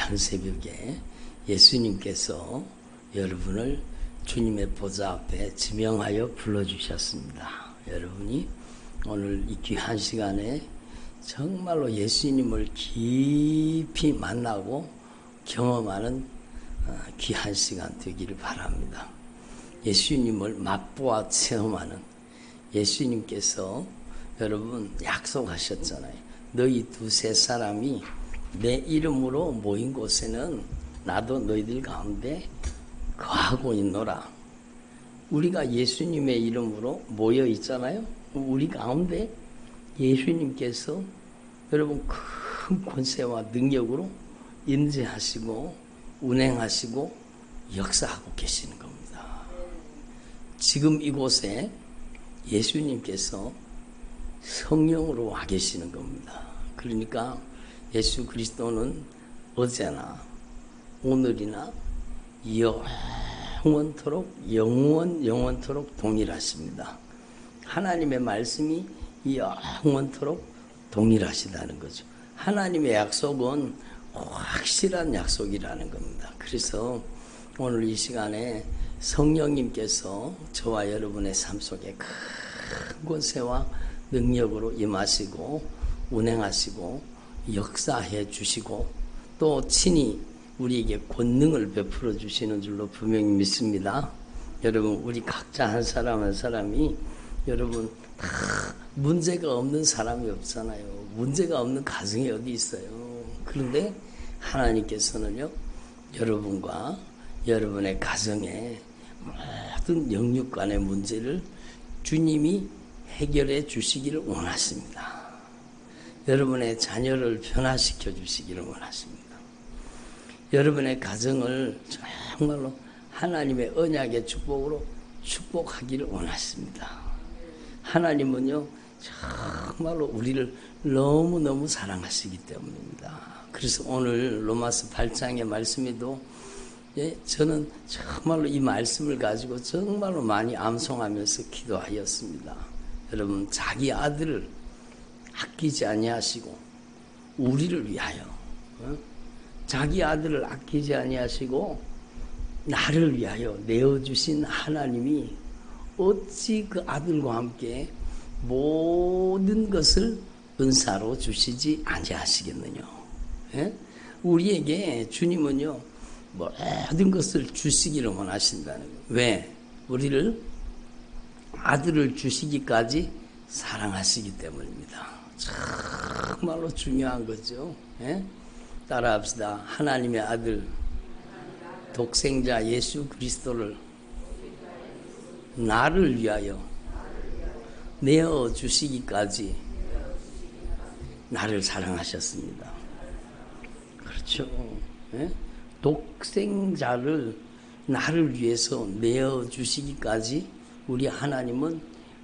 귀한 새벽에 예수님께서 여러분을 주님의 보좌 앞에 지명하여 불러주셨습니다. 여러분이 오늘 이 귀한 시간에 정말로 예수님을 깊이 만나고 경험하는 귀한 시간 되기를 바랍니다. 예수님을 맛보아 체험하는 예수님께서 여러분 약속하셨잖아요. 너희 두세 사람이 내 이름으로 모인 곳에는 나도 너희들 가운데 거하고 있노라. 우리가 예수님의 이름으로 모여 있잖아요. 우리 가운데 예수님께서 여러분 큰 권세와 능력으로 임재하시고 운행하시고 역사하고 계시는 겁니다. 지금 이곳에 예수님께서 성령으로 와 계시는 겁니다. 그러니까 예수 그리스도는 어제나 오늘이나 영원토록 동일하십니다. 하나님의 말씀이 영원토록 동일하시다는 거죠. 하나님의 약속은 확실한 약속이라는 겁니다. 그래서 오늘 이 시간에 성령님께서 저와 여러분의 삶 속에 큰 권세와 능력으로 임하시고 운행하시고 역사해 주시고 또 친히 우리에게 권능을 베풀어 주시는 줄로 분명히 믿습니다. 여러분 우리 각자 한 사람 한 사람이 여러분 다 문제가 없는 사람이 없잖아요. 문제가 없는 가정이 어디 있어요. 그런데 하나님께서는요 여러분과 여러분의 가정에 모든 영육간의 문제를 주님이 해결해 주시기를 원하십니다. 여러분의 자녀를 변화시켜 주시기를 원하십니다. 여러분의 가정을 정말로 하나님의 언약의 축복으로 축복하기를 원하십니다. 하나님은요 정말로 우리를 너무너무 사랑하시기 때문입니다. 그래서 오늘 로마서 8장의 말씀에도 저는 정말로 이 말씀을 가지고 정말로 많이 암송하면서 기도하였습니다. 여러분 자기 아들을 아끼지 아니하시고 우리를 위하여 자기 아들을 아끼지 아니하시고 나를 위하여 내어주신 하나님이 어찌 그 아들과 함께 모든 것을 은사로 주시지 아니하시겠느냐. 우리에게 주님은요 모든 것을 주시기를 원하신다는 거예요. 왜? 우리를 아들을 주시기까지 사랑하시기 때문입니다. 정말로 중요한 거죠. 따라합시다. 하나님의 아들 독생자 예수 그리스도를 나를 위하여 내어주시기까지 나를 사랑하셨습니다. 그렇죠. 독생자를 나를 위해서 내어주시기까지 우리 하나님은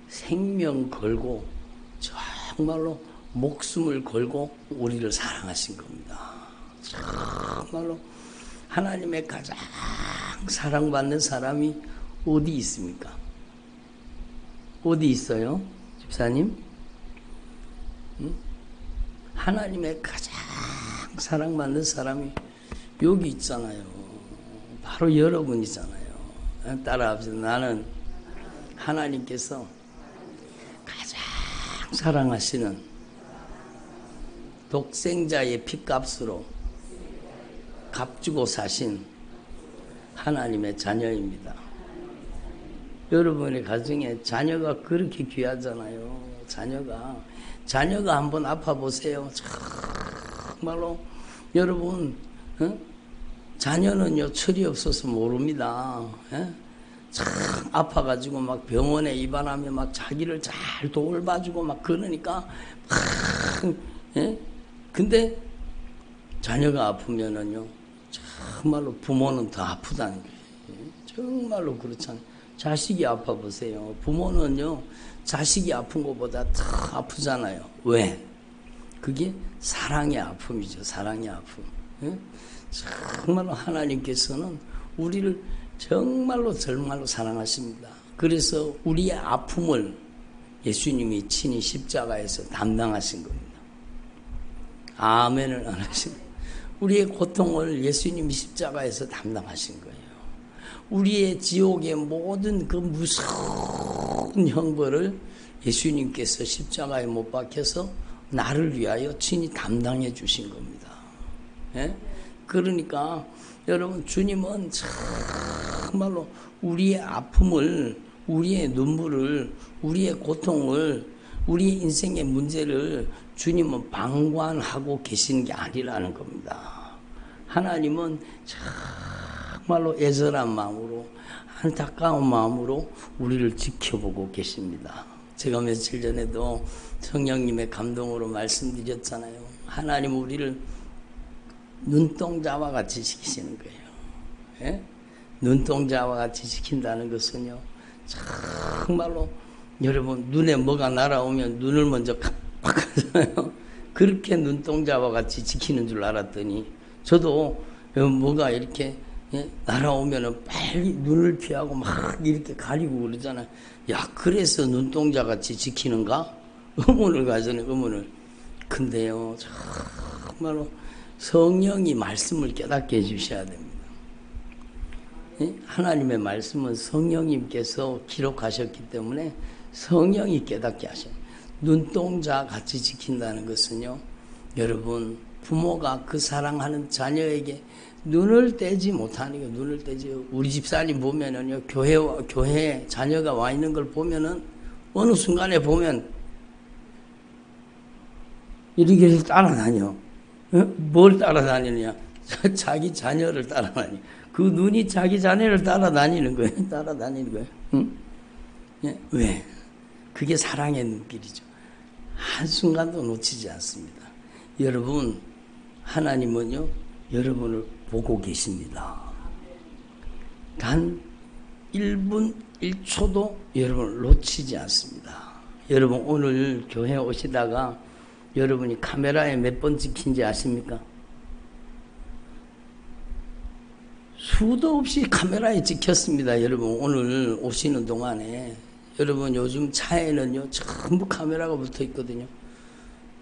생명 걸고 정말로 목숨을 걸고 우리를 사랑하신 겁니다. 정말로 하나님의 가장 사랑받는 사람이 어디 있습니까? 어디 있어요? 집사님? 하나님의 가장 사랑받는 사람이 여기 있잖아요. 바로 여러분이잖아요. 따라합시다. 나는 하나님께서 가장 사랑하시는 독생자의 핏값으로 값주고 사신 하나님의 자녀입니다. 여러분의 가정에 자녀가 그렇게 귀하잖아요. 자녀가 한번 아파 보세요. 정말로 여러분 자녀는요 철이 없어서 모릅니다. 참 아파가지고 막 병원에 입원하면 막 자기를 잘 돌봐주고 막 그러니까 근데 자녀가 아프면은요 정말로 부모는 더 아프다는 거예요. 정말로 그렇잖아요. 자식이 아파 보세요. 부모는요 자식이 아픈 것보다 더 아프잖아요. 왜? 그게 사랑의 아픔이죠. 사랑의 아픔. 정말로 하나님께서는 우리를 정말로 사랑하십니다. 그래서 우리의 아픔을 예수님이 친히 십자가에서 담당하신 겁니다. 아멘을 안 하시네. 우리의 고통을 예수님이 십자가에서 담당하신 거예요. 우리의 지옥의 모든 그 무서운 형벌을 예수님께서 십자가에 못 박혀서 나를 위하여 친히 담당해 주신 겁니다. 예? 그러니까 여러분, 주님은 정말로 우리의 아픔을, 우리의 눈물을, 우리의 고통을, 우리의 인생의 문제를 주님은 방관하고 계시는 게 아니라는 겁니다. 하나님은 정말로 애절한 마음으로, 안타까운 마음으로 우리를 지켜보고 계십니다. 제가 며칠 전에도 성령님의 감동으로 말씀드렸잖아요. 하나님은 우리를 눈동자와 같이 지키시는 거예요. 예? 눈동자와 같이 지킨다는 것은요, 정말로 여러분, 눈에 뭐가 날아오면 눈을 먼저 깜빡하잖아요. 그렇게 눈동자와 같이 지키는 줄 알았더니, 저도 뭐가 이렇게 날아오면은 빨리 눈을 피하고 막 이렇게 가리고 그러잖아요. 야, 그래서 눈동자 같이 지키는가? 의문을 가지는 의문을. 근데요, 정말로 성령이 말씀을 깨닫게 해주셔야 됩니다. 하나님의 말씀은 성령님께서 기록하셨기 때문에 성령이 깨닫게 하셔요. 눈동자 같이 지킨다는 것은요, 여러분, 부모가 그 사랑하는 자녀에게 눈을 떼지 못하는 거, 눈을 떼지. 우리 집사님 보면은요, 교회에 자녀가 와 있는 걸 보면은, 어느 순간에 보면, 이렇게 따라다녀. 뭘 따라다니느냐? 자기 자녀를 따라다니. 그 눈이 자기 자녀를 따라다니는 거예요. 따라다니는 거예요. 응? 예? 왜? 그게 사랑의 눈길이죠. 한순간도 놓치지 않습니다. 여러분, 하나님은요, 여러분을 보고 계십니다. 단 1분 1초도 여러분을 놓치지 않습니다. 여러분, 오늘 교회 오시다가 여러분이 카메라에 몇 번 찍힌지 아십니까? 수도 없이 카메라에 찍혔습니다. 여러분, 오늘 오시는 동안에. 여러분, 요즘 차에는요, 전부 카메라가 붙어 있거든요.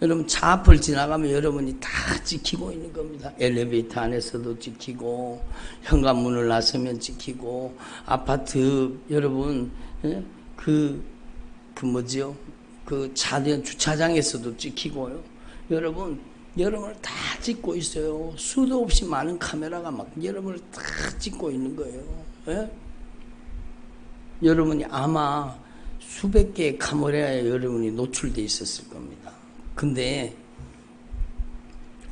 여러분, 차 앞을 지나가면 여러분이 다 찍히고 있는 겁니다. 엘리베이터 안에서도 찍히고, 현관문을 나서면 찍히고, 아파트, 여러분, 뭐지요? 그 주차장에서도 찍히고요. 여러분을 다 찍고 있어요. 수도 없이 많은 카메라가 막 여러분을 다 찍고 있는 거예요. 예? 여러분이 아마 수백 개의 카메라에 여러분이 노출되어 있었을 겁니다. 근데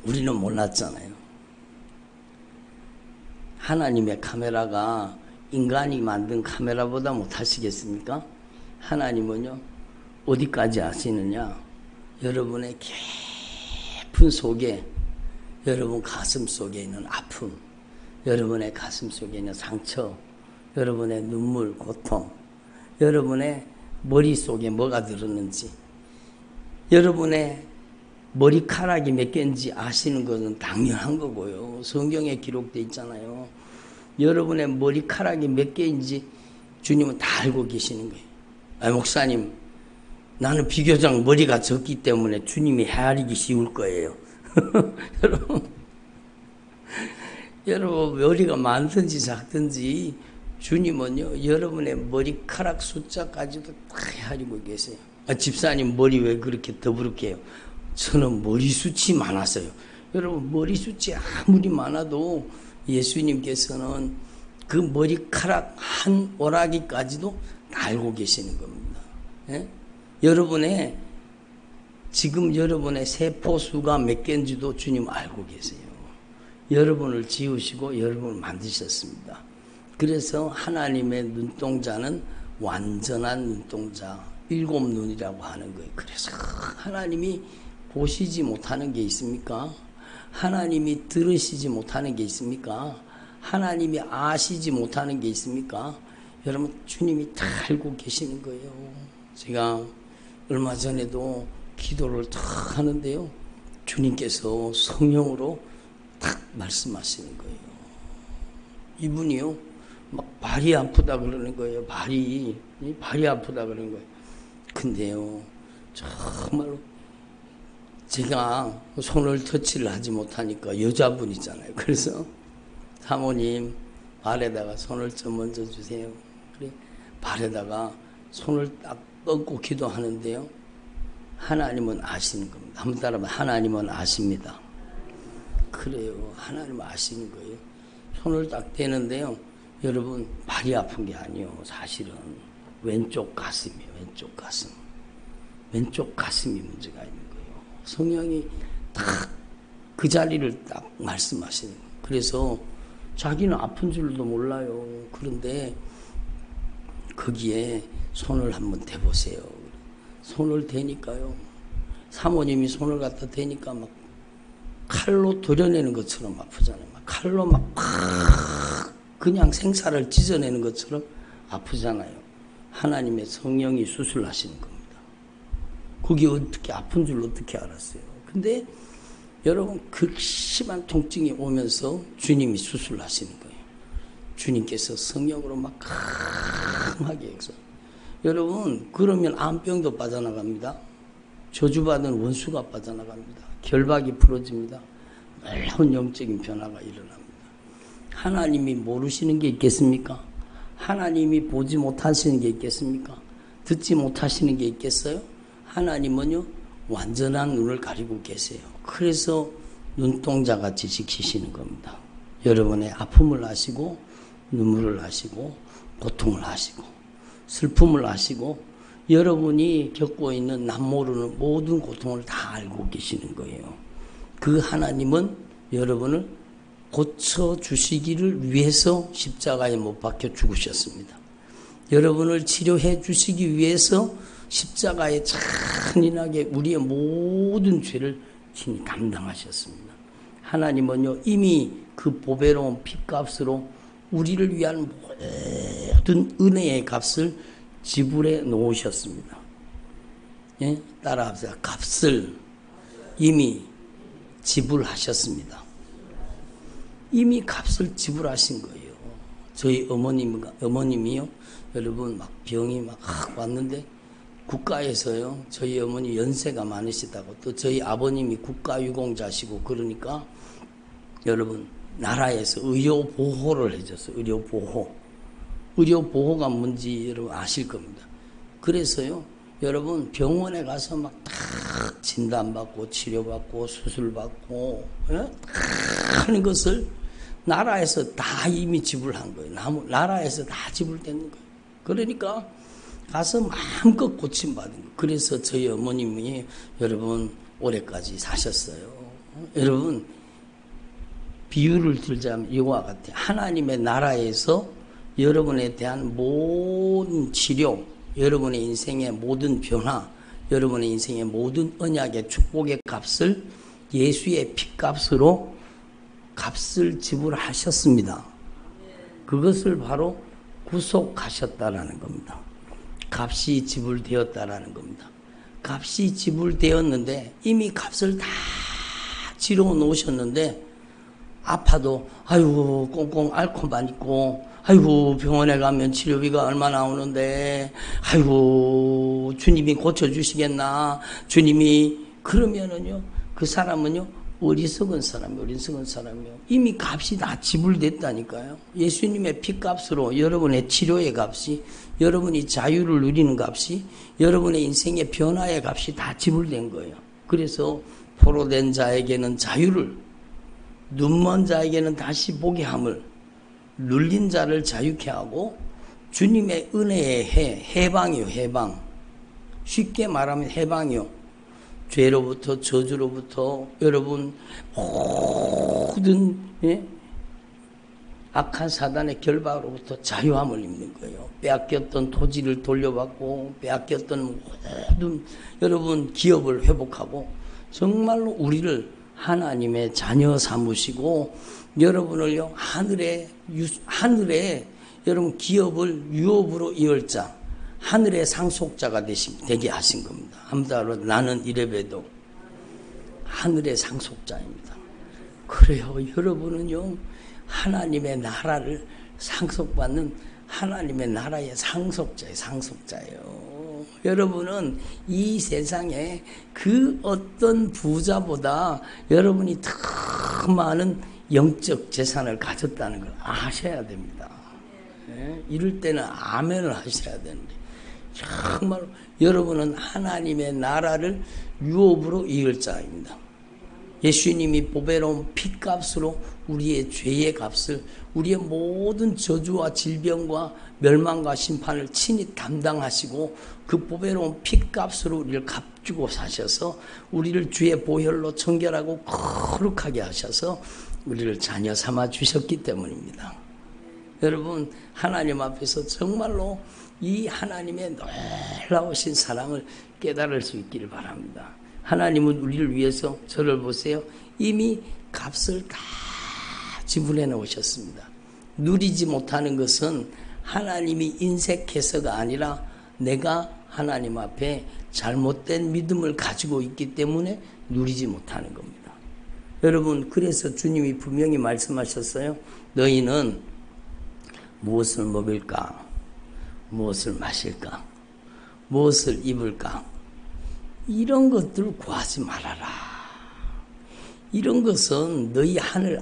우리는 몰랐잖아요. 하나님의 카메라가 인간이 만든 카메라보다 못하시겠습니까? 하나님은요, 어디까지 아시느냐? 여러분의 깊은 속에, 여러분 가슴 속에 있는 아픔, 여러분의 가슴 속에 있는 상처, 여러분의 눈물, 고통, 여러분의 머릿속에 뭐가 들었는지, 여러분의 머리카락이 몇 개인지 아시는 것은 당연한 거고요. 성경에 기록되어 있잖아요. 여러분의 머리카락이 몇 개인지 주님은 다 알고 계시는 거예요. 아, 목사님, 나는 비교적 머리가 적기 때문에 주님이 헤아리기 쉬울 거예요. 여러분, 머리가 많든지 작든지 주님은요, 여러분의 머리카락 숫자까지도 다 헤아리고 계세요. 아, 집사님 머리 왜 그렇게 더부룩해요? 저는 머리숱이 많았어요. 여러분, 머리숱이 아무리 많아도 예수님께서는 그 머리카락 한 오라기까지도 다 알고 계시는 겁니다. 예? 지금 여러분의 세포수가 몇 개인지도 주님 알고 계세요. 여러분을 지으시고 여러분을 만드셨습니다. 그래서 하나님의 눈동자는 완전한 눈동자, 7눈이라고 하는 거예요. 그래서 하나님이 보시지 못하는 게 있습니까? 하나님이 들으시지 못하는 게 있습니까? 하나님이 아시지 못하는 게 있습니까? 여러분, 주님이 다 알고 계시는 거예요. 제가 얼마 전에도 기도를 탁 하는데요, 주님께서 성령으로 탁 말씀하시는 거예요. 이분이요, 막 발이 아프다 그러는 거예요. 발이 아프다 그러는 거예요. 근데요, 정말로 제가 손을 터치를 하지 못하니까 여자분이잖아요. 그래서 사모님 발에다가 손을 좀 얹어주세요. 그래 발에다가 손을 딱 얹고 기도하는데요. 하나님은 아시는 겁니다. 한번 따라하면 하나님은 아십니다. 그래요. 하나님은 아시는 거예요. 손을 딱 대는데요. 여러분 발이 아픈 게 아니에요. 사실은 왼쪽 가슴이에요. 왼쪽 가슴. 왼쪽 가슴이 문제가 있는 거예요. 성령이 딱 그 자리를 딱 말씀하시는 거예요. 그래서 자기는 아픈 줄도 몰라요. 그런데 거기에 손을 한번 대보세요. 손을 대니까요. 사모님이 손을 갖다 대니까 막 칼로 도려내는 것처럼 아프잖아요. 막 칼로 막 그냥 생사를 찢어내는 것처럼 아프잖아요. 하나님의 성령이 수술하시는 겁니다. 그게 어떻게 아픈 줄 어떻게 알았어요. 근데 여러분 극심한 통증이 오면서 주님이 수술하시는 거예요. 주님께서 성령으로 막 강하게 해서 여러분 그러면 암병도 빠져나갑니다. 저주받은 원수가 빠져나갑니다. 결박이 풀어집니다. 놀라운 영적인 변화가 일어납니다. 하나님이 모르시는 게 있겠습니까? 하나님이 보지 못하시는 게 있겠습니까? 듣지 못하시는 게 있겠어요? 하나님은요 완전한 눈을 가리고 계세요. 그래서 눈동자같이 지키시는 겁니다. 여러분의 아픔을 아시고 눈물을 아시고 고통을 아시고 슬픔을 아시고 여러분이 겪고 있는 남모르는 모든 고통을 다 알고 계시는 거예요. 그 하나님은 여러분을 고쳐주시기를 위해서 십자가에 못 박혀 죽으셨습니다. 여러분을 치료해 주시기 위해서 십자가에 잔인하게 우리의 모든 죄를 친히 감당하셨습니다. 하나님은요 이미 그 보배로운 핏값으로 우리를 위한 모든 은혜의 값을 지불해 놓으셨습니다. 예? 따라합시다. 값을 이미 지불하셨습니다. 이미 값을 지불하신 거예요. 저희 어머님이요. 여러분 막 병이 막 왔는데 국가에서요. 저희 어머니 연세가 많으시다고 또 저희 아버님이 국가유공자시고 그러니까 여러분 나라에서 의료 보호를 해줬어요. 의료 보호. 의료 보호가 뭔지 여러분 아실 겁니다. 그래서요. 여러분 병원에 가서 막 다 진단받고 치료받고 수술받고 다 하는 것을 나라에서 다 이미 지불한 거예요. 나라에서 다 지불된 거예요. 그러니까 가서 마음껏 고침받은 거예요. 그래서 저희 어머님이 여러분 올해까지 사셨어요. 여러분 비유를 들자면 이와 같아요. 하나님의 나라에서 여러분에 대한 모든 치료, 여러분의 인생의 모든 변화, 여러분의 인생의 모든 언약의 축복의 값을 예수의 핏값으로 값을 지불하셨습니다. 그것을 바로 구속하셨다라는 겁니다. 값이 지불되었다라는 겁니다. 값이 지불되었는데 이미 값을 다 치러 놓으셨는데 아파도 아이고 꽁꽁 앓고만 있고 아이고 병원에 가면 치료비가 얼마 나오는데 아이고 주님이 고쳐주시겠나 주님이 그러면은요 그 사람은요 어리석은 사람이요 이미 값이 다 지불됐다니까요. 예수님의 피값으로 여러분의 치료의 값이 여러분이 자유를 누리는 값이 여러분의 인생의 변화의 값이 다 지불된 거예요. 그래서 포로된 자에게는 자유를 눈먼 자에게는 다시 보게 함을 눌린 자를 자유케 하고 주님의 은혜의 해방이요. 해방. 쉽게 말하면 해방이요. 죄로부터 저주로부터 여러분 모든 악한 사단의 결박으로부터 자유함을 입는 거예요. 빼앗겼던 토지를 돌려받고 빼앗겼던 모든 여러분 기업을 회복하고 정말로 우리를 하나님의 자녀 삼으시고 여러분을요 하늘에 여러분 기업을 유업으로 이을 자 하늘의 상속자가 되게 하신 겁니다. 한마디로 나는 이래봬도 하늘의 상속자입니다. 그래요. 여러분은요 하나님의 나라를 상속받는 하나님의 나라의 상속자예요. 여러분은 이 세상에 그 어떤 부자보다 여러분이 더 많은 영적 재산을 가졌다는 걸 아셔야 됩니다. 예? 이럴 때는 아멘을 하셔야 되는데, 정말 여러분은 하나님의 나라를 유업으로 이을 자입니다. 예수님이 보배로운 핏값으로 우리의 죄의 값을, 우리의 모든 저주와 질병과 멸망과 심판을 친히 담당하시고 그 보배로운 핏값으로 우리를 값주고 사셔서 우리를 주의 보혈로 정결하고 거룩하게 하셔서 우리를 자녀 삼아 주셨기 때문입니다. 여러분, 하나님 앞에서 정말로 이 하나님의 놀라우신 사랑을 깨달을 수 있기를 바랍니다. 하나님은 우리를 위해서, 저를 보세요, 이미 값을 다 지불해 놓으셨습니다. 누리지 못하는 것은 하나님이 인색해서가 아니라 내가 하나님 앞에 잘못된 믿음을 가지고 있기 때문에 누리지 못하는 겁니다. 여러분, 그래서 주님이 분명히 말씀하셨어요. 너희는 무엇을 먹을까? 무엇을 마실까? 무엇을 입을까? 이런 것들을 구하지 말아라. 이런 것은 너희 하늘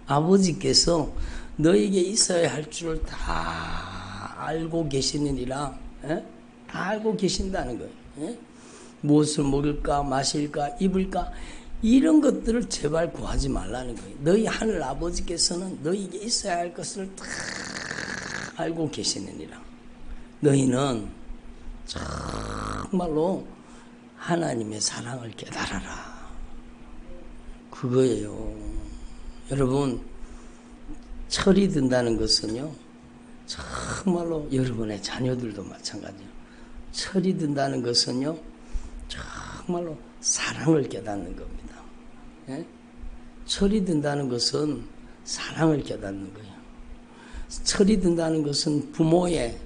아버지께서 너에게 있어야 할 줄을 다 알고 계시느니라. 다 알고 계신다는 거예요. 무엇을 먹을까, 마실까, 입을까, 이런 것들을 제발 구하지 말라는 거예요. 너희 하늘 아버지께서는 너희에게 있어야 할 것을 다 알고 계시느니라. 너희는 정말로 하나님의 사랑을 깨달아라. 그거예요. 여러분, 철이 든다는 것은요, 정말로 여러분의 자녀들도 마찬가지예요. 철이 든다는 것은요, 정말로 사랑을 깨닫는 겁니다. 예? 철이 든다는 것은 사랑을 깨닫는 거예요. 철이 든다는 것은 부모의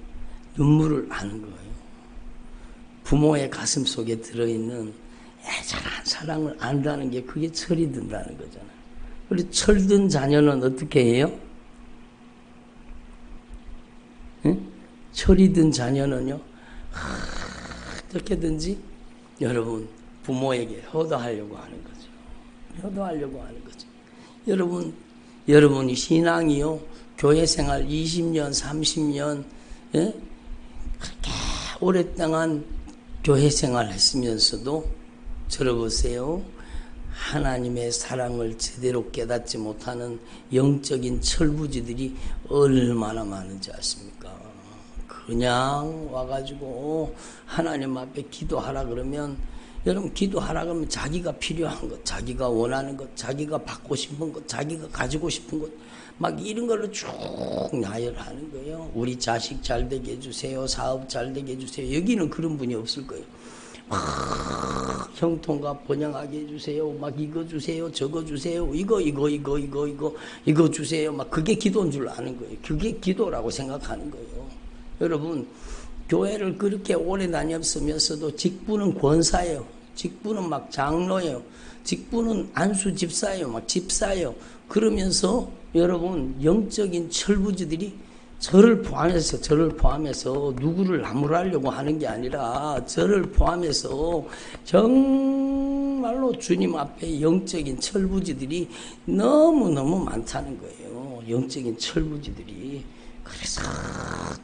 눈물을 아는 거예요. 부모의 가슴 속에 들어있는 애절한 사랑을 안다는 게, 그게 철이 든다는 거잖아요. 그리고 철든 자녀는 어떻게 해요? 예? 철이 든 자녀는요, 어떻게든지 여러분 부모에게 효도하려고 하는 거죠. 효도하려고 하는 거죠. 여러분이 신앙이요, 교회 생활 20년, 30년, 예? 그렇게 오랫동안 교회 생활 했으면서도 들어보세요. 하나님의 사랑을 제대로 깨닫지 못하는 영적인 철부지들이 얼마나 많은지 아십니까? 그냥 와가지고 하나님 앞에 기도하라 그러면, 여러분 기도하라 그러면 자기가 필요한 것, 자기가 원하는 것, 자기가 받고 싶은 것, 자기가 가지고 싶은 것, 막 이런 걸로 쭉 나열하는 거예요. 우리 자식 잘 되게 해주세요. 사업 잘 되게 해주세요. 여기는 그런 분이 없을 거예요. 막 형통과 번영하게 해주세요. 막 이거 주세요. 저거 주세요. 이거 주세요. 막 그게 기도인 줄 아는 거예요. 그게 기도라고 생각하는 거예요. 여러분, 교회를 그렇게 오래 다녔으면서도 직분은 권사예요. 직분은 막 장로예요. 직분은 안수 집사예요. 막 집사예요. 그러면서 여러분, 영적인 철부지들이 저를 포함해서 누구를 나무라려고 하는 게 아니라 저를 포함해서 정말로 주님 앞에 영적인 철부지들이 너무너무 많다는 거예요. 영적인 철부지들이. 그래서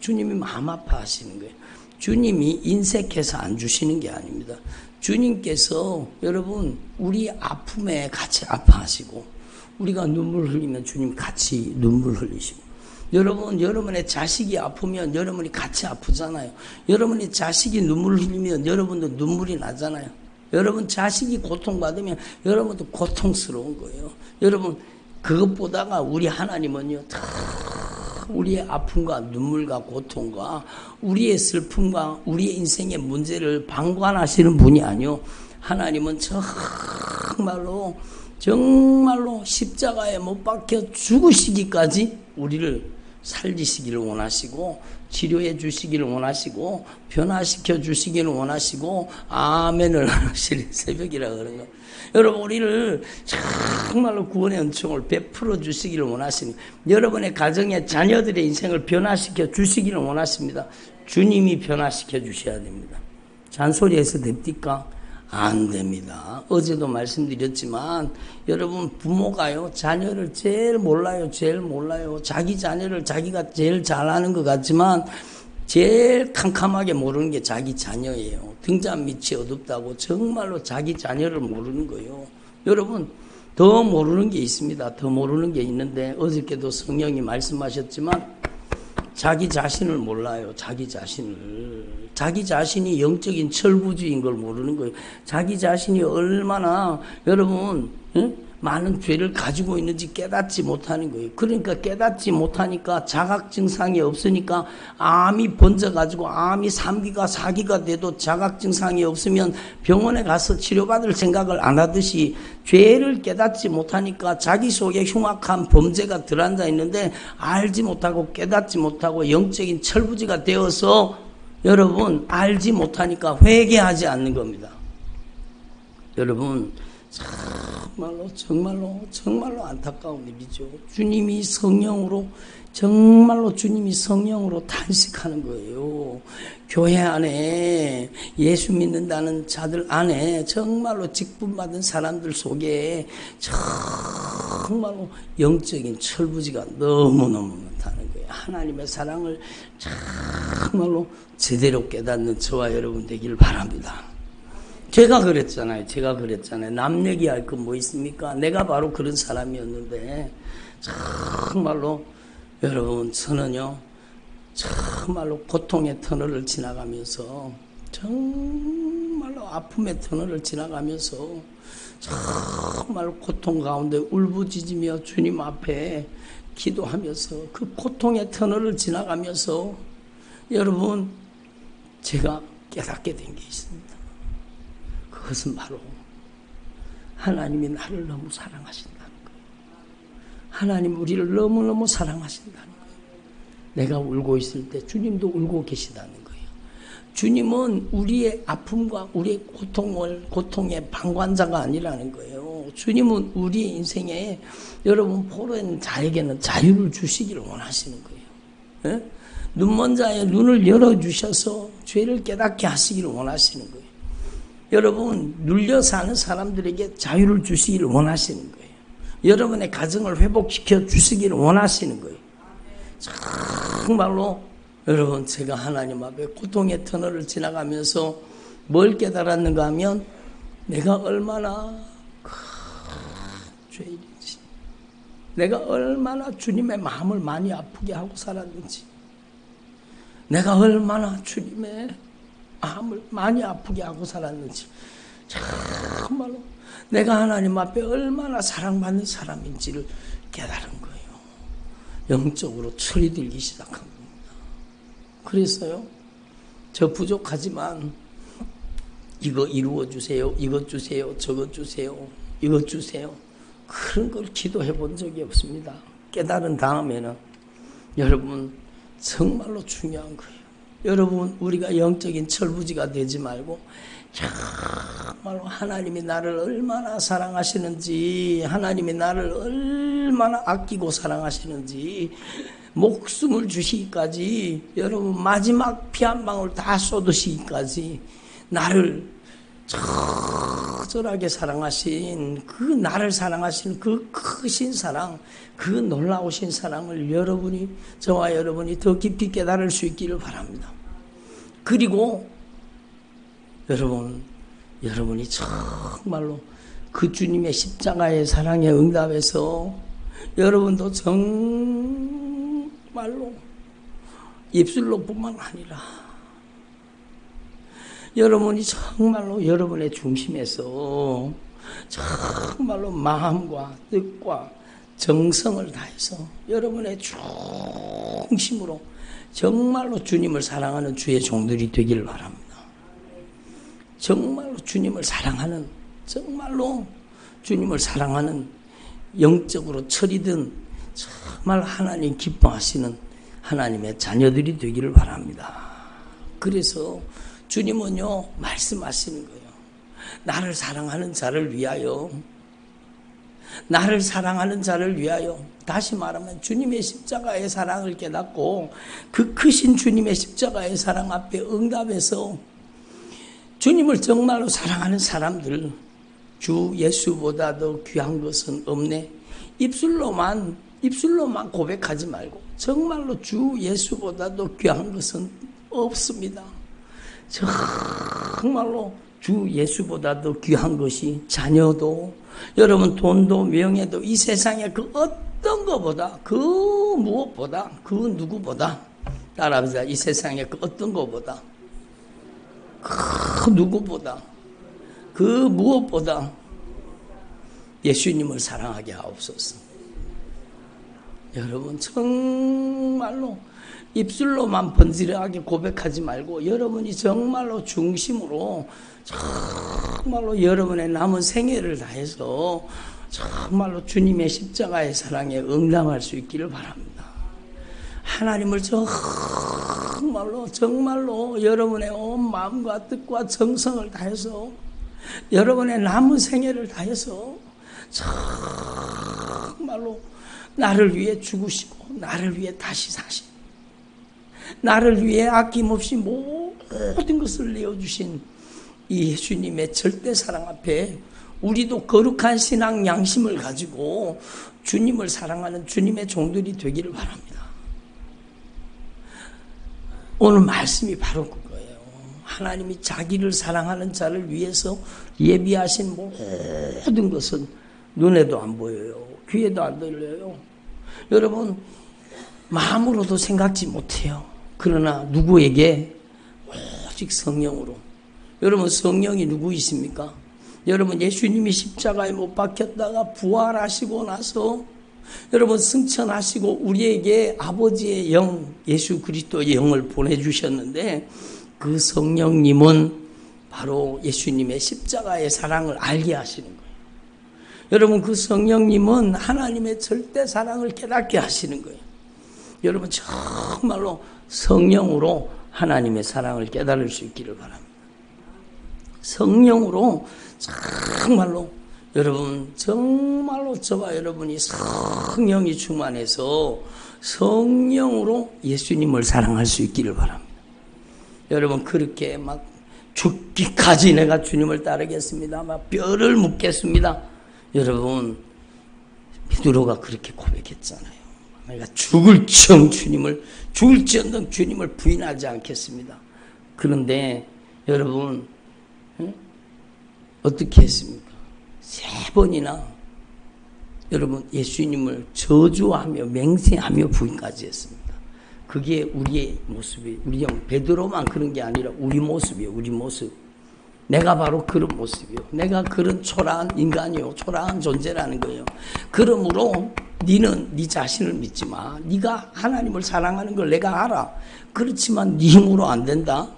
주님이 마음 아파하시는 거예요. 주님이 인색해서 안 주시는 게 아닙니다. 주님께서 여러분 우리 아픔에 같이 아파하시고, 우리가 눈물 흘리면 주님 같이 눈물 흘리시고, 여러분, 여러분의 자식이 아프면 여러분이 같이 아프잖아요. 여러분의 자식이 눈물 흘리면 여러분도 눈물이 나잖아요. 여러분 자식이 고통받으면 여러분도 고통스러운 거예요. 여러분, 그것보다가 우리 하나님은요, 우리의 아픔과 눈물과 고통과 우리의 슬픔과 우리의 인생의 문제를 방관하시는 분이 아니요, 하나님은 정말로 십자가에 못 박혀 죽으시기까지 우리를 살리시기를 원하시고 치료해 주시기를 원하시고 변화시켜 주시기를 원하시고 아멘을 하시는 새벽이라 그런 거. 여러분 우리를 정말로 구원의 은총을 베풀어 주시기를 원하십니다. 여러분의 가정의 자녀들의 인생을 변화시켜 주시기를 원하십니다. 주님이 변화시켜 주셔야 됩니다. 잔소리해서 됩니까? 안 됩니다. 어제도 말씀드렸지만 여러분 부모가요 자녀를 제일 몰라요. 자기 자녀를 자기가 제일 잘 아는 것 같지만 제일 캄캄하게 모르는 게 자기 자녀예요. 등잔 밑이 어둡다고 정말로 자기 자녀를 모르는 거예요. 여러분 더 모르는 게 있습니다. 더 모르는 게 있는데 어저께도 성령이 말씀하셨지만 자기 자신을 몰라요. 자기 자신이 영적인 철부지인 걸 모르는 거예요. 자기 자신이 얼마나 여러분 많은 죄를 가지고 있는지 깨닫지 못하는 거예요. 그러니까 깨닫지 못하니까 자각 증상이 없으니까 암이 번져가지고 암이 3기가 4기가 돼도 자각 증상이 없으면 병원에 가서 치료받을 생각을 안 하듯이 죄를 깨닫지 못하니까 자기 속에 흉악한 범죄가 들어앉아 있는데 알지 못하고 깨닫지 못하고 영적인 철부지가 되어서 여러분 알지 못하니까 회개하지 않는 겁니다. 여러분 정말로 안타까운 일이죠. 주님이 성령으로 탄식하는 거예요. 교회 안에 예수 믿는다는 자들 안에 정말로 직분받은 사람들 속에 정말로 영적인 철부지가 너무너무 많다는 거예요. 하나님의 사랑을 정말로 제대로 깨닫는 저와 여러분 되기를 바랍니다. 제가 그랬잖아요. 남 얘기할 건 뭐 있습니까? 내가 바로 그런 사람이었는데 정말로 여러분 저는요 정말로 고통의 터널을 지나가면서 정말로 아픔의 터널을 지나가면서 정말로 고통 가운데 울부짖으며 주님 앞에 기도하면서 그 고통의 터널을 지나가면서 여러분 제가 깨닫게 된 게 있습니다. 그것은 바로 하나님이 나를 너무 사랑하신다는 거예요. 하나님 우리를 너무너무 사랑하신다는 거예요. 내가 울고 있을 때 주님도 울고 계시다는 거예요. 주님은 우리의 아픔과 우리의 고통의 방관자가 아니라는 거예요. 주님은 우리 인생에 여러분 포로된 자에게는 자유를 주시기를 원하시는 거예요. 예? 눈먼 자의 눈을 열어주셔서 죄를 깨닫게 하시기를 원하시는 거예요. 여러분 눌려 사는 사람들에게 자유를 주시기를 원하시는 거예요. 여러분의 가정을 회복시켜 주시기를 원하시는 거예요. 정말로 여러분 제가 하나님 앞에 고통의 터널을 지나가면서 뭘 깨달았는가 하면 내가 얼마나 죄인인지, 내가 얼마나 주님의 마음을 많이 아프게 하고 살았는지, 내가 얼마나 주님의 마음을 많이 아프게 하고 살았는지, 정말로 내가 하나님 앞에 얼마나 사랑받는 사람인지를 깨달은 거예요. 영적으로 철이 들기 시작한 겁니다. 그래서요, 저 부족하지만 이거 이루어 주세요, 이것 주세요, 저것 주세요, 이것 주세요, 그런 걸 기도해 본 적이 없습니다. 깨달은 다음에는 여러분 정말로 중요한 거예요. 여러분 우리가 영적인 철부지가 되지 말고 정말로 하나님이 나를 얼마나 사랑하시는지, 하나님이 나를 얼마나 아끼고 사랑하시는지, 목숨을 주시기까지, 여러분 마지막 피 한 방울 다 쏟으시기까지 나를 처절하게 사랑하신 그 나를 사랑하신 그 크신 사랑, 그 놀라우신 사랑을 여러분이, 저와 여러분이 더 깊이 깨달을 수 있기를 바랍니다. 그리고 여러분이 정말로 그 주님의 십자가의 사랑에 응답해서 여러분도 정말로 입술로 뿐만 아니라 여러분이 정말로 여러분의 중심에서 정말로 마음과 뜻과 정성을 다해서 여러분의 중심으로 정말로 주님을 사랑하는 주의 종들이 되기를 바랍니다. 정말로 주님을 사랑하는, 정말로 주님을 사랑하는, 영적으로 철이든 정말 하나님 기뻐하시는 하나님의 자녀들이 되기를 바랍니다. 그래서 주님은요, 말씀하시는 거예요. 나를 사랑하는 자를 위하여, 나를 사랑하는 자를 위하여. 다시 말하면 주님의 십자가의 사랑을 깨닫고 그 크신 주님의 십자가의 사랑 앞에 응답해서 주님을 정말로 사랑하는 사람들, 주 예수보다 더 귀한 것은 없네. 입술로만 고백하지 말고 정말로 주 예수보다 더 귀한 것은 없습니다. 정말로 주 예수보다 더 귀한 것이 자녀도, 여러분 돈도 명예도, 이 세상에 그 어떤 것보다, 그 무엇보다, 그 누구보다, 따라합시다. 이 세상에 그 어떤 것보다, 그 누구보다, 그 무엇보다 예수님을 사랑하게 하옵소서. 여러분 정말로 입술로만 번지르하게 고백하지 말고 여러분이 정말로 중심으로 정말로 여러분의 남은 생애를 다해서 정말로 주님의 십자가의 사랑에 응답할 수 있기를 바랍니다. 하나님을 정말로 여러분의 온 마음과 뜻과 정성을 다해서 여러분의 남은 생애를 다해서 정말로 나를 위해 죽으시고 나를 위해 다시 사신, 나를 위해 아낌없이 모든 것을 내어주신 이 예수님의 절대 사랑 앞에 우리도 거룩한 신앙 양심을 가지고 주님을 사랑하는 주님의 종들이 되기를 바랍니다. 오늘 말씀이 바로 그거예요. 하나님이 자기를 사랑하는 자를 위해서 예비하신 모든 것은 눈에도 안 보여요. 귀에도 안 들려요. 여러분 마음으로도 생각지 못해요. 그러나 누구에게? 오직 성령으로. 여러분 성령이 누구이십니까? 여러분 예수님이 십자가에 못 박혔다가 부활하시고 나서 여러분 승천하시고 우리에게 아버지의 영, 예수 그리스도의 영을 보내주셨는데 그 성령님은 바로 예수님의 십자가의 사랑을 알게 하시는 거예요. 여러분 그 성령님은 하나님의 절대 사랑을 깨닫게 하시는 거예요. 여러분 정말로 성령으로 하나님의 사랑을 깨달을 수 있기를 바랍니다. 성령으로 정말로 여러분 정말로 저와 여러분이 성령이 충만해서 성령으로 예수님을 사랑할 수 있기를 바랍니다. 여러분 그렇게 막 죽기까지 내가 주님을 따르겠습니다. 막 뼈를 묻겠습니다. 여러분 베드로가 그렇게 고백했잖아요. 내가 죽을지언정 주님을 부인하지 않겠습니다. 그런데 여러분 어떻게 했습니까? 3번이나 여러분 예수님을 저주하며 맹세하며 부인까지 했습니다. 그게 우리의 모습이에요. 우리 형 베드로만 그런 게 아니라 우리 모습이에요. 우리 모습. 내가 바로 그런 모습이요. 내가 그런 초라한 인간이요. 초라한 존재라는 거예요. 그러므로 너는 네 자신을 믿지 마. 네가 하나님을 사랑하는 걸 내가 알아. 그렇지만 네 힘으로 안 된다.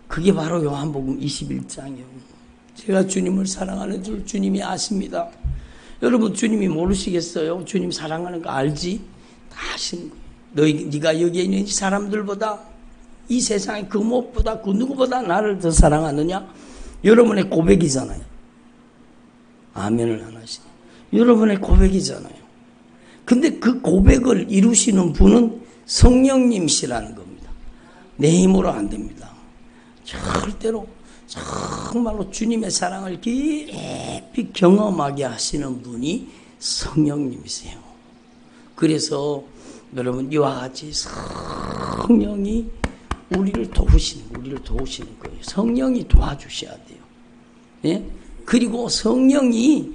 그게 바로 요한복음 21장이에요. 제가 주님을 사랑하는 줄 주님이 아십니다. 여러분 주님이 모르시겠어요? 주님 사랑하는 거 알지? 다 아시는 거예요. 네가 여기에 있는 사람들보다 이 세상의 그 무엇보다 그 누구보다 나를 더 사랑하느냐? 여러분의 고백이잖아요. 아멘을 안 하시네. 여러분의 고백이잖아요. 근데 그 고백을 이루시는 분은 성령님이시라는 겁니다. 내 힘으로 안 됩니다. 절대로 정말로 주님의 사랑을 깊이 경험하게 하시는 분이 성령님이세요. 그래서 여러분 이와 같이 성령이 우리를 도우시는 거예요. 성령이 도와주셔야 돼요. 예? 그리고 성령이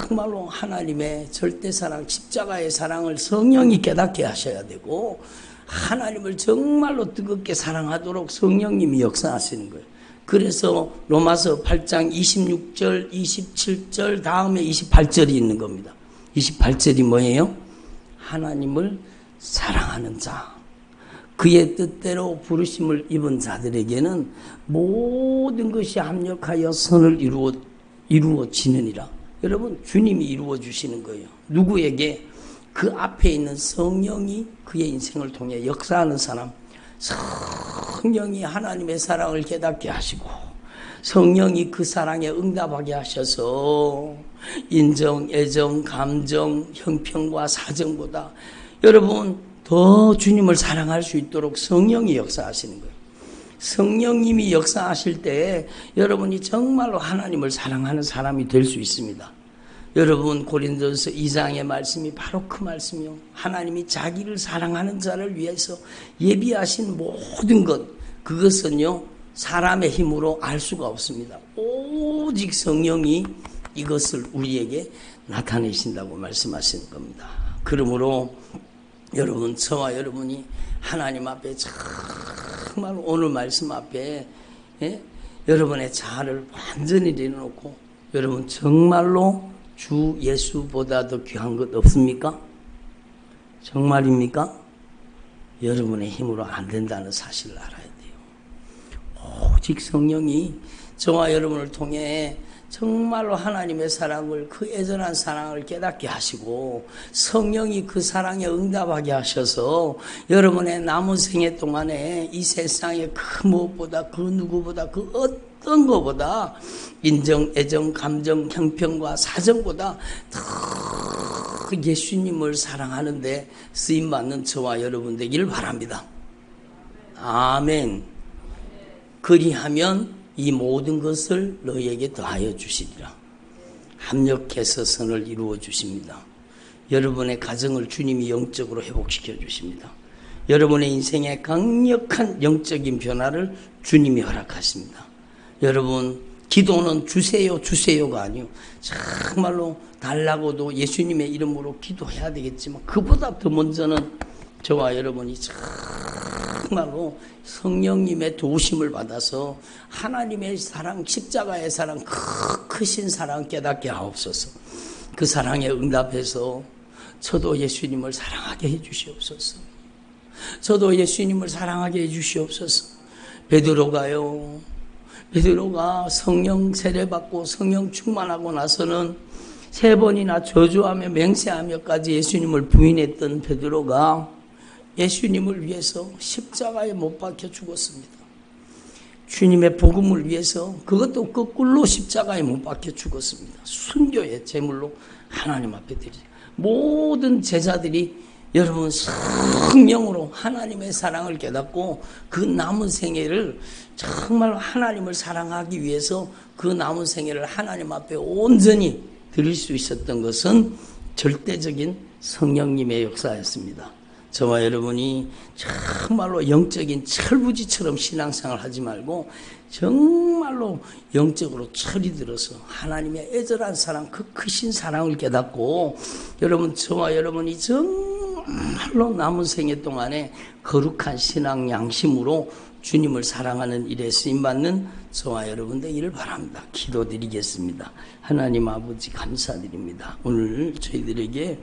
정말로 하나님의 절대 사랑, 십자가의 사랑을 성령이 깨닫게 하셔야 되고 하나님을 정말로 뜨겁게 사랑하도록 성령님이 역사하시는 거예요. 그래서 로마서 8장 26절, 27절 다음에 28절이 있는 겁니다. 28절이 뭐예요? 하나님을 사랑하는 자, 그의 뜻대로 부르심을 입은 자들에게는 모든 것이 합력하여 선을 이루어지느니라. 여러분 주님이 이루어 주시는 거예요. 누구에게? 그 앞에 있는 성령이 그의 인생을 통해 역사하는 사람, 성령이 하나님의 사랑을 깨닫게 하시고 성령이 그 사랑에 응답하게 하셔서 인정, 애정, 감정, 형평과 사정보다 여러분 더 주님을 사랑할 수 있도록 성령이 역사하시는 거예요. 성령님이 역사하실 때 여러분이 정말로 하나님을 사랑하는 사람이 될 수 있습니다. 여러분 고린도서 2장의 말씀이 바로 그 말씀이요. 하나님이 자기를 사랑하는 자를 위해서 예비하신 모든 것, 그것은요 사람의 힘으로 알 수가 없습니다. 오직 성령이 이것을 우리에게 나타내신다고 말씀하시는 겁니다. 그러므로 여러분, 저와 여러분이 하나님 앞에 정말 오늘 말씀 앞에 여러분의 자아를 완전히 내려놓고 여러분 정말로 주 예수보다 더 귀한 것 없습니까? 정말입니까? 여러분의 힘으로 안 된다는 사실을 알아야 돼요. 오직 성령이 저와 여러분을 통해 정말로 하나님의 사랑을, 그 애절한 사랑을 깨닫게 하시고 성령이 그 사랑에 응답하게 하셔서 여러분의 남은 생애 동안에 이 세상에 그 무엇보다 그 누구보다 그 어떤 것보다 인정, 애정, 감정, 형평과 사정보다 더 예수님을 사랑하는데 쓰임받는 저와 여러분 되기를 바랍니다. 아멘. 그리하면 이 모든 것을 너희에게 더하여 주시리라. 합력해서 선을 이루어 주십니다. 여러분의 가정을 주님이 영적으로 회복시켜 주십니다. 여러분의 인생에 강력한 영적인 변화를 주님이 허락하십니다. 여러분, 기도는 주세요 주세요가 아니요, 정말로 달라고도 예수님의 이름으로 기도해야 되겠지만 그보다 더 먼저는 저와 여러분이 정말로 성령님의 도우심을 받아서 하나님의 사랑, 십자가의 사랑, 크신 사랑 깨닫게 하옵소서. 그 사랑에 응답해서 저도 예수님을 사랑하게 해주시옵소서. 저도 예수님을 사랑하게 해주시옵소서. 베드로가 성령 세례받고 성령 충만하고 나서는 3번이나 저주하며 맹세하며까지 예수님을 부인했던 베드로가 예수님을 위해서 십자가에 못 박혀 죽었습니다. 주님의 복음을 위해서 그것도 거꾸로 십자가에 못 박혀 죽었습니다. 순교의 제물로 하나님 앞에 드리죠. 모든 제자들이 여러분 성령으로 하나님의 사랑을 깨닫고 그 남은 생애를 정말 하나님을 사랑하기 위해서 그 남은 생애를 하나님 앞에 온전히 드릴 수 있었던 것은 절대적인 성령님의 역사였습니다. 저와 여러분이 정말로 영적인 철부지처럼 신앙생활 하지 말고 정말로 영적으로 철이 들어서 하나님의 애절한 사랑, 그 크신 사랑을 깨닫고 여러분, 저와 여러분이 정말로 남은 생애 동안에 거룩한 신앙 양심으로 주님을 사랑하는 일에 쓰임받는 저와 여러분 되기를 바랍니다. 기도드리겠습니다. 하나님 아버지 감사드립니다. 오늘 저희들에게